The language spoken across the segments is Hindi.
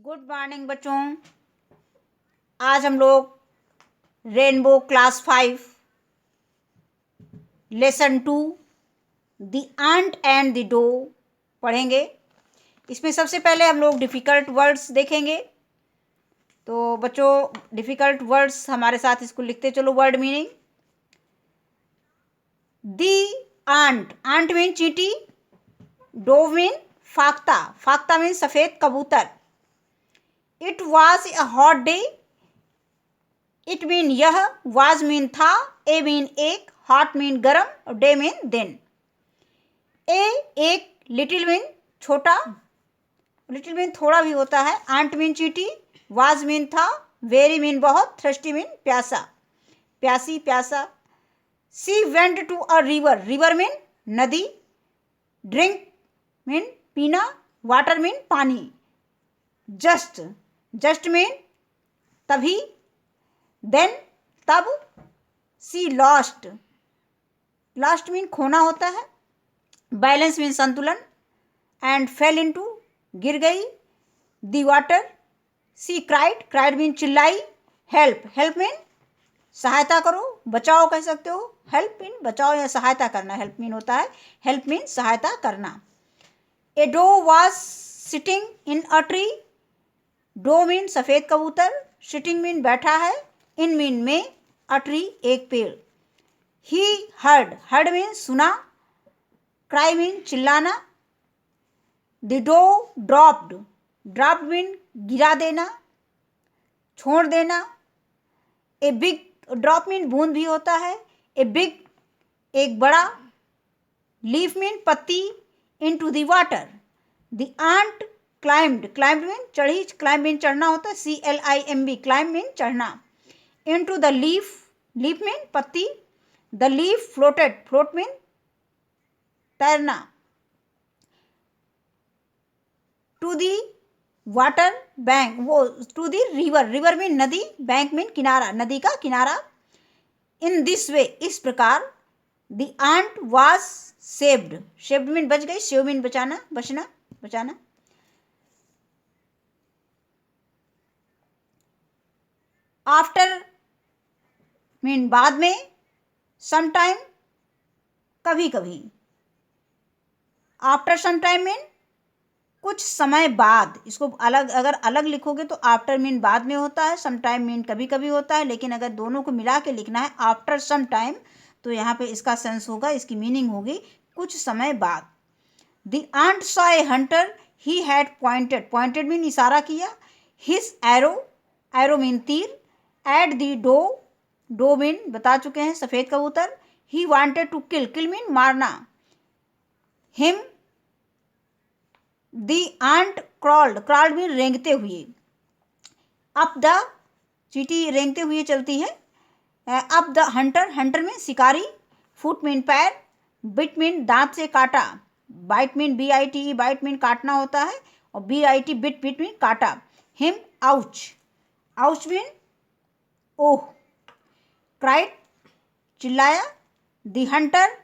गुड मॉर्निंग बच्चों। आज हम लोग rainbow class 5 lesson 2 the ant and the dove पढ़ेंगे। इसमें सबसे पहले हम लोग डिफ़िकल्ट वर्ड्स देखेंगे। तो बच्चों डिफ़िकल्ट वर्ड्स हमारे साथ इसको लिखते चलो। Word meaning the ant, ant mean चींटी, डो मीन फाख्ता, फाख्ता मीन सफ़ेद कबूतर। It was a hot day, it mean यह, वाज मीन था, ए मीन एक, हॉट मीन गरम और डे मीन दिन। ए एक, लिटिल मीन छोटा, लिटिल मीन थोड़ा भी होता है। आंट मीन चींटी, वाज मीन था, वेरी मीन बहुत, थ्रस्टी मीन प्यासा, प्यासी प्यासा। She went to a river, river mean नदी, ड्रिंक मीन पीना, वाटर मीन पानी। जस्ट, जस्ट मीन तभी, देन तब। सी लॉस्ट, लॉस्ट मीन खोना होता है, बैलेंस मीन संतुलन, एंड फेल इनटू गिर गई, the water. She cried, cried mean चिल्लाई, हेल्प, हेल्प मीन सहायता करो, बचाओ कह सकते हो। हेल्प मीन बचाओ या सहायता करना, हेल्प मीन होता है, हेल्प मीन सहायता करना। A dove was sitting in a tree, dove mean सफ़ेद कबूतर, सिटिंग मीन बैठा है, इन मीन में, अ ट्री एक पेड़। ही हर्ड, हर्ड मीन सुना, क्राई मीन चिल्लाना। The dove dropped, dropped mean गिरा देना, छोड़ देना। ए बिग, ड्रॉप मीन बूंद भी होता है, ए बिग एक बड़ा, लीफ मीन पत्ती, into the water. The ant climbed, climbed mean चढ़ी, क्लाइम्ब मीन चढ़ना होता है, CLIMB, क्लाइम्ब मीन चढ़ना। Into the leaf, leaf mean पत्ती, the leaf floated, float mean तैरना। टू दी वाटर बैंक, वो to the river, river mean नदी, बैंक मीन किनारा, नदी का किनारा। इन दिस वे, इस प्रकार। The ant was saved, saved mean बच गई, सेव मीन बचाना, बचना, बचाना। आफ्टर मीन बाद में, समटाइम कभी कभी। आफ्टर समटाइम मीन कुछ समय बाद। इसको अलग, अगर अलग लिखोगे तो आफ्टर मीन बाद में होता है, समटाइम मीन कभी कभी होता है, लेकिन अगर दोनों को मिला के लिखना है आफ्टर सम टाइम तो यहाँ पे इसका सेंस होगा, इसकी मीनिंग होगी कुछ समय बाद। The ant saw a hunter, he had pointed, pointed mean इशारा किया, हिज एरो, एरो मीन तीर, at the dove, dove mean बता चुके हैं सफ़ेद कबूतर। He wanted to kill, kill mean मारना, him. The ant crawled, crawled mean रेंगते हुए, अप द, चींटी रेंगते हुए चलती है, up the hunter, hunter mean शिकारी, फुट मीन पैर, बिट मीन दांत से काटा, bite mean BITE, bite mean काटना होता है, और BIT बिट, बिट मीन काटा। हिम आउच, आउच मीन ओह, क्राइड चिल्लाया, the hunter,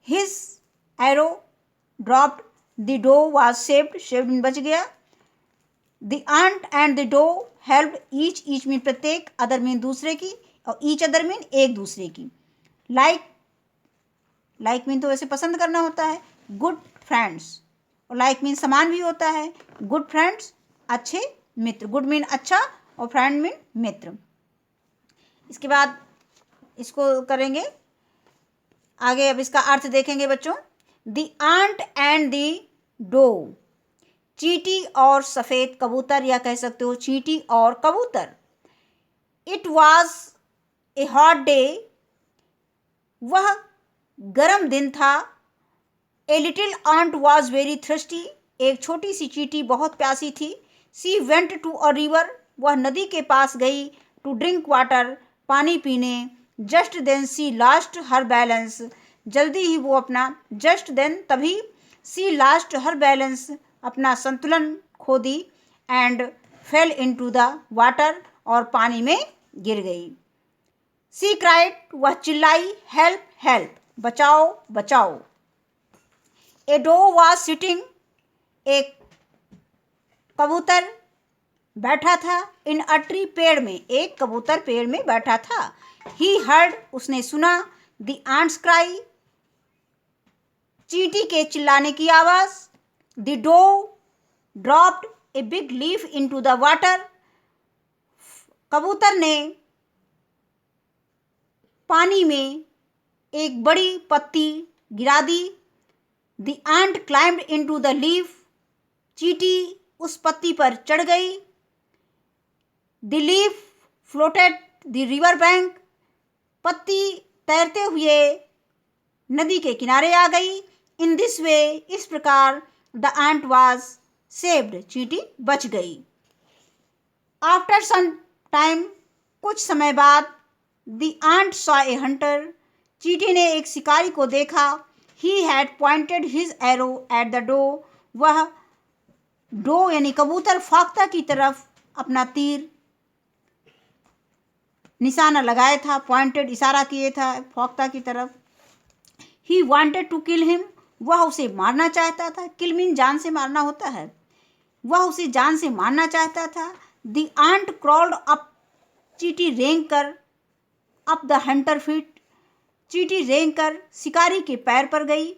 his arrow dropped, the dove was saved, saved mean बच गया। The ant and the dove help each, each mean प्रत्येक, अदर मीन दूसरे की, और ईच अदर मीन एक दूसरे की। लाइक, लाइक मीन तो वैसे पसंद करना होता है, गुड फ्रेंड्स, और लाइक मीन समान भी होता है, गुड फ्रेंड्स अच्छे मित्र, गुड मीन अच्छा और फ्रेंड मीन मित्र। इसके बाद इसको करेंगे आगे, अब इसका अर्थ देखेंगे बच्चों। The ant and the dove, चींटी और सफ़ेद कबूतर, या कह सकते हो चींटी और कबूतर। It was a hot day, वह गर्म दिन था। A little ant was very thirsty, एक छोटी सी चींटी बहुत प्यासी थी। She went to a river, वह नदी के पास गई, टू ड्रिंक वाटर, पानी पीने। जस्ट देन सी लॉस्ट हर बैलेंस, जल्दी ही वो अपना, जस्ट देन तभी, सी लॉस्ट हर बैलेंस, अपना संतुलन खो दी, and fell into the water, और पानी में गिर गई। सी क्राइड, वह चिल्लाई, हेल्प हेल्प, बचाओ बचाओ। ए डो वॉज सिटिंग, एक कबूतर बैठा था इन अ ट्री, पेड़ में, एक कबूतर पेड़ में बैठा था। ही हर्ड, उसने सुना, द आंट्स क्राई, चींटी के चिल्लाने की आवाज। The dove dropped a big leaf into the water, कबूतर ने पानी में एक बड़ी पत्ती गिरा दी। The ant climbed into the leaf, चींटी उस पत्ती पर चढ़ गई। The leaf floated the river bank, पत्ती तैरते हुए नदी के किनारे आ गई। इन दिस वे, इस प्रकार, द आंट वाज सेव्ड, चींटी बच गई। आफ्टर सम टाइम, कुछ समय बाद, the ant saw a hunter, चींटी ने एक शिकारी को देखा। He had pointed his arrow at the dove, वह डो यानी कबूतर फाख्ता की तरफ अपना तीर निशाना लगाया था, पॉइंटेड इशारा किए था फाख्ता की तरफ। He wanted to kill him, वह उसे मारना चाहता था। किल मीन जान से मारना होता है। वह उसे जान से मारना चाहता था। द आंट क्रॉल्ड अप, चींटी रेंग कर, अप द हंटर फीट, चींटी रेंग कर शिकारी के पैर पर गई,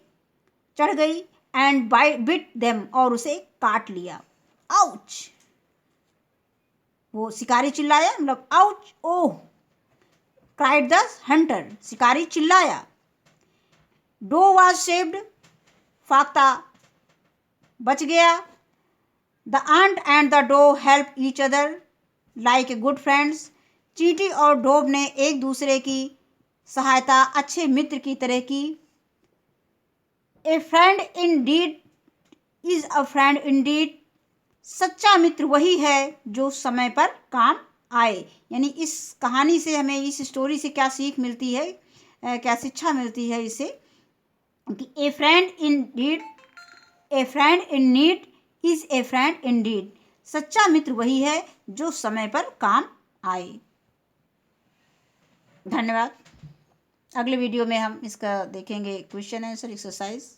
चढ़ गई। एंड बिट देम, और उसे काट लिया। आउच, वो शिकारी चिल्लाया, मतलब आउच, ओह। क्राइड द हंटर, शिकारी चिल्लाया। डो वाज सेव्ड, फाख्ता बच गया। The ant and the dove help each other like a good friends, चींटी और डोव ने एक दूसरे की सहायता अच्छे मित्र की तरह की। A friend in deed is a friend in deed, सच्चा मित्र वही है जो समय पर काम आए। यानी इस कहानी से हमें, इस स्टोरी से क्या सीख मिलती है, क्या शिक्षा मिलती है इससे, कि a friend in deed, a friend in need is a friend in deed, सच्चा मित्र वही है जो समय पर काम आए। धन्यवाद। अगले वीडियो में हम इसका देखेंगे क्वेश्चन आंसर एक्सरसाइज।